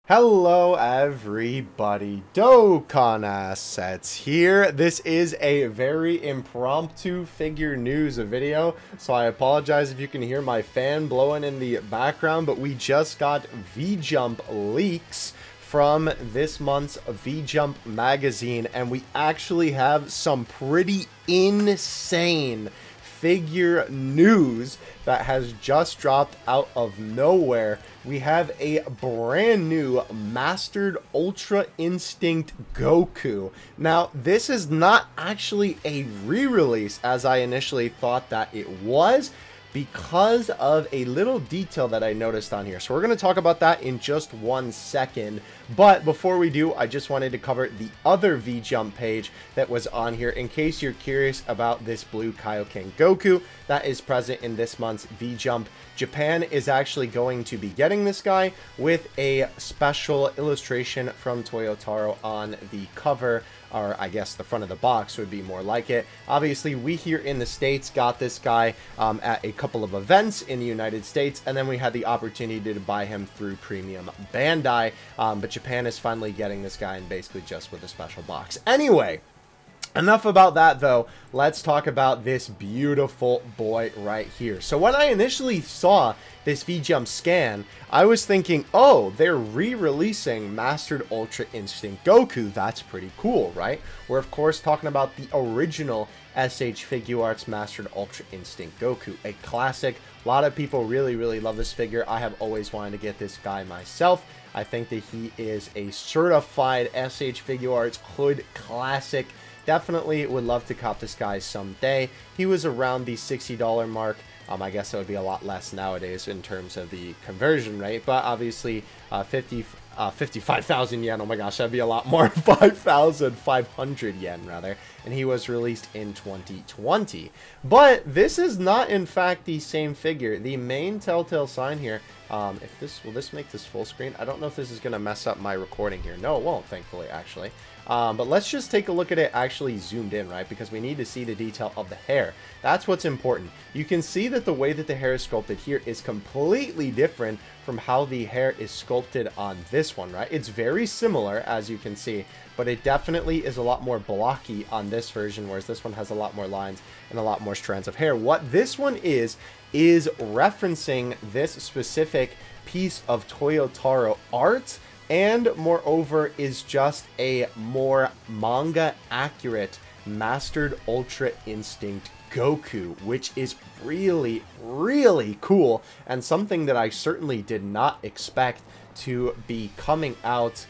Hello everybody, Dokkan Assets here. This is a very impromptu figure news video, so I apologize if you can hear my fan blowing in the background, but we just got V-Jump leaks from this month's V-Jump magazine, and we actually have some pretty insane figure news that has just dropped out of nowhere. We have a brand new Mastered Ultra Instinct Goku. Now, this is not actually a re-release as I initially thought that it was, because of a little detail that I noticed on here. So we're going to talk about that in just 1 second. But before we do, I just wanted to cover the other V-Jump page that was on here in case you're curious about this blue Kaioken Goku that is present in this month's V-Jump. Japan is actually going to be getting this guy with a special illustration from Toyotaro on the cover, or I guess the front of the box would be more like it. Obviously, we here in the States got this guy at a couple of events in the United States, and then we had the opportunity to buy him through Premium Bandai, but Japan is finally getting this guy and basically just with a special box. Anyway, enough about that though. Let's talk about this beautiful boy right here. So when I initially saw this V-Jump scan, I was thinking, oh, they're re-releasing Mastered Ultra Instinct Goku. That's pretty cool, right? We're of course talking about the original SH FIGUARTS Mastered Ultra Instinct Goku, a classic. A lot of people really love this figure. I have always wanted to get this guy myself. I think that he is a certified SH FIGUARTS hood classic. Definitely would love to cop this guy someday. He was around the $60 mark. I guess it would be a lot less nowadays in terms of the conversion rate, but obviously 55,000 yen. Oh my gosh, that'd be a lot more. 5,500 yen rather. And he was released in 2020. But this is not in fact the same figure. The main telltale sign here, will this make this full screen? I don't know if this is going to mess up my recording here. No, it won't, thankfully, actually. But let's just take a look at it actually zoomed in, right? Because we need to see the detail of the hair. That's what's important. You can see that the way that the hair is sculpted here is completely different from how the hair is sculpted on this one, right? It's very similar, as you can see, but it definitely is a lot more blocky on this version, whereas this one has a lot more lines and a lot more strands of hair. What this one is referencing this specific piece of Toyotaro art, and moreover is just a more manga accurate Mastered Ultra Instinct Goku, which is really cool and something that I certainly did not expect to be coming out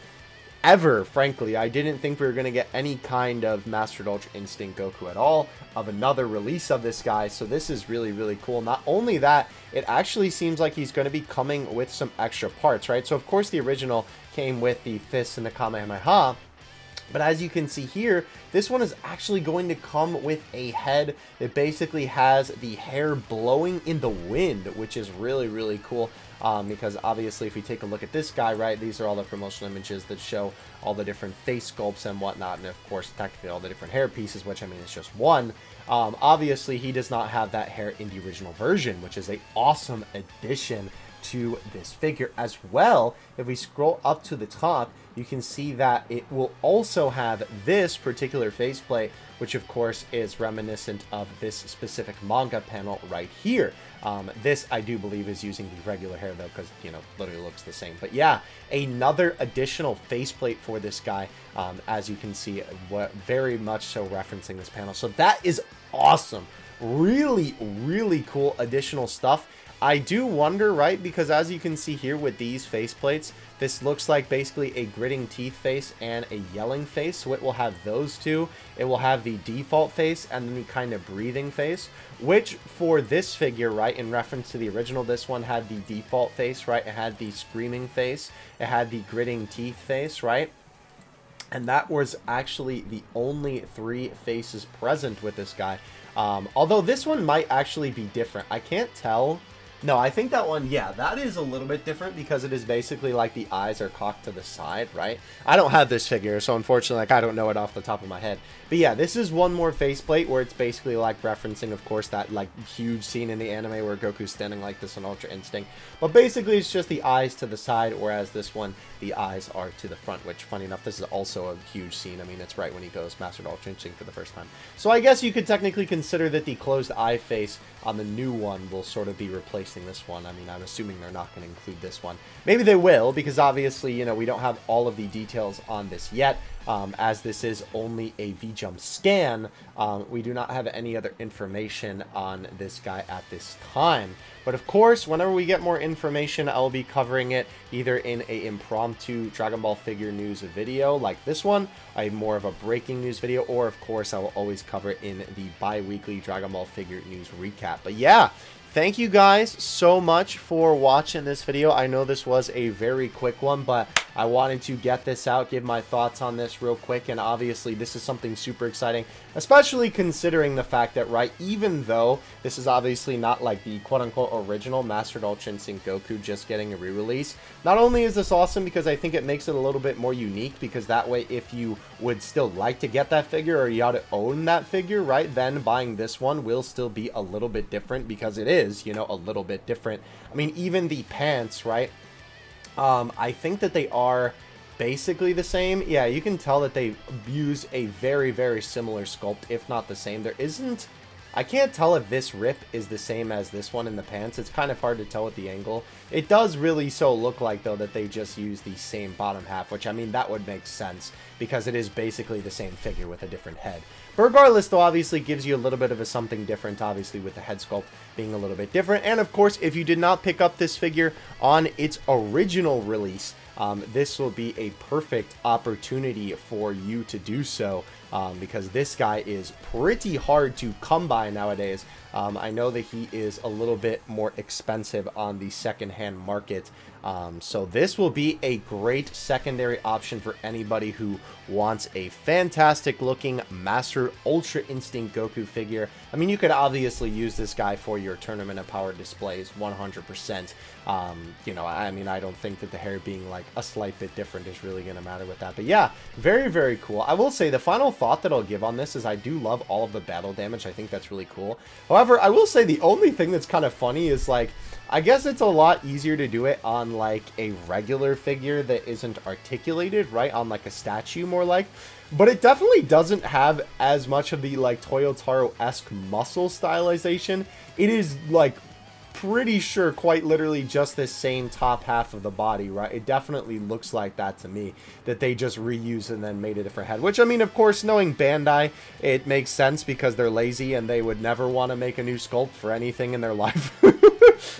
ever. Frankly, I didn't think we were going to get any kind of Mastered Ultra Instinct Goku at all, of another release of this guy. So this is really cool. Not only that, it actually seems like he's going to be coming with some extra parts, right? So of course the original came with the fist and the Kamehameha, but as you can see here, this one is actually going to come with a head that basically has the hair blowing in the wind, which is really cool. Because obviously if we take a look at this guy, right, these are all the promotional images that show all the different face sculpts and whatnot, and of course technically all the different hair pieces, which I mean it's just one. Obviously he does not have that hair in the original version, which is an awesome addition to this figure. As well, if we scroll up to the top, you can see that it will also have this particular faceplate, which of course is reminiscent of this specific manga panel right here. This I do believe is using the regular hair though, because you know, literally looks the same. But yeah, another additional faceplate for this guy, as you can see, very much so referencing this panel. So that is awesome. Really cool additional stuff. I do wonder, right, because as you can see here with these faceplates, this looks like basically a gritting teeth face and a yelling face. So it will have those two. It will have the default face and then the kind of breathing face, which for this figure, right, in reference to the original, this one had the default face, right? It had the screaming face. It had the gritting teeth face, right? And that was actually the only 3 faces present with this guy. Although this one might actually be different. I can't tell No, I think that one, yeah, that is a little bit different because it is basically like the eyes are cocked to the side, right? I don't have this figure, so unfortunately, like, I don't know it off the top of my head. But yeah, this is one more faceplate where it's basically like referencing, of course, that like huge scene in the anime where Goku's standing like this on Ultra Instinct. But basically, it's just the eyes to the side, whereas this one, the eyes are to the front, which, funny enough, this is also a huge scene. I mean, it's right when he goes Mastered Ultra Instinct for the first time. So I guess you could technically consider that the closed eye face on the new one will sort of be replacing this one. I mean, I'm assuming they're not going to include this one. Maybe they will, because obviously, you know, we don't have all of the details on this yet. As this is only a V-Jump scan, we do not have any other information on this guy at this time. But of course, whenever we get more information, I will be covering it either in a impromptu Dragon Ball figure news video like this one, a more of a breaking news video, or of course, I will always cover it in the bi-weekly Dragon Ball figure news recap. But yeah, thank you guys so much for watching this video. I know this was a very quick one, but I wanted to get this out, give my thoughts on this real quick, and obviously this is something super exciting, especially considering the fact that, right, even though this is obviously not like the quote-unquote original Mastered Ultra Instinct Goku just getting a re-release, not only is this awesome because I think it makes it a little bit more unique, because that way if you would still like to get that figure or you ought to own that figure, right, then buying this one will still be a little bit different because it is, you know, a little bit different. I mean, even the pants, right? I think that they are basically the same. Yeah, you can tell that they use a very, very similar sculpt, if not the same. There isn't... I can't tell if this rip is the same as this one in the pants. It's kind of hard to tell with the angle. It does really so look like, though, that they just use the same bottom half, which, I mean, that would make sense because it is basically the same figure with a different head. But regardless, though, obviously gives you a little bit of a something different, obviously, with the head sculpt being a little bit different. And, of course, if you did not pick up this figure on its original release, this will be a perfect opportunity for you to do so, because this guy is pretty hard to come by nowadays. I know that he is a little bit more expensive on the secondhand market, so this will be a great secondary option for anybody who wants a fantastic looking Master Ultra Instinct Goku figure. I mean, you could obviously use this guy for your tournament of power displays 100%. You know, I mean, I don't think that the hair being like a slight bit different is really going to matter with that. But yeah, very, very cool. I will say the final thought that I'll give on this is I do love all of the battle damage. I think that's really cool. However, I will say the only thing that's kind of funny is, like, I guess it's a lot easier to do it on like a regular figure that isn't articulated, right? On like a statue more like. But it definitely doesn't have as much of the like Toyotaro-esque muscle stylization. It is like pretty sure quite literally just this same top half of the body, right? It definitely looks like that to me, that they just reused and then made a different head, which, I mean, of course, knowing Bandai, it makes sense because they're lazy and they would never want to make a new sculpt for anything in their life.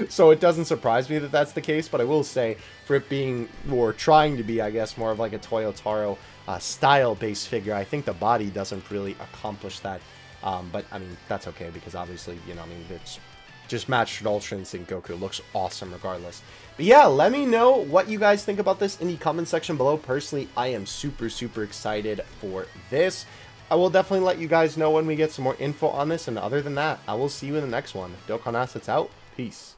So it doesn't surprise me that that's the case, but I will say, for it being, or trying to be, I guess, more of like a Toyotaro style-based figure, I think the body doesn't really accomplish that. But, I mean, that's okay because obviously, you know, I mean, it's just Mastered Ultra Instinct Goku looks awesome regardless. But yeah, let me know what you guys think about this in the comment section below. Personally, I am super, super excited for this. I will definitely let you guys know when we get some more info on this, and other than that, I will see you in the next one. Dokkan Assets out. Peace.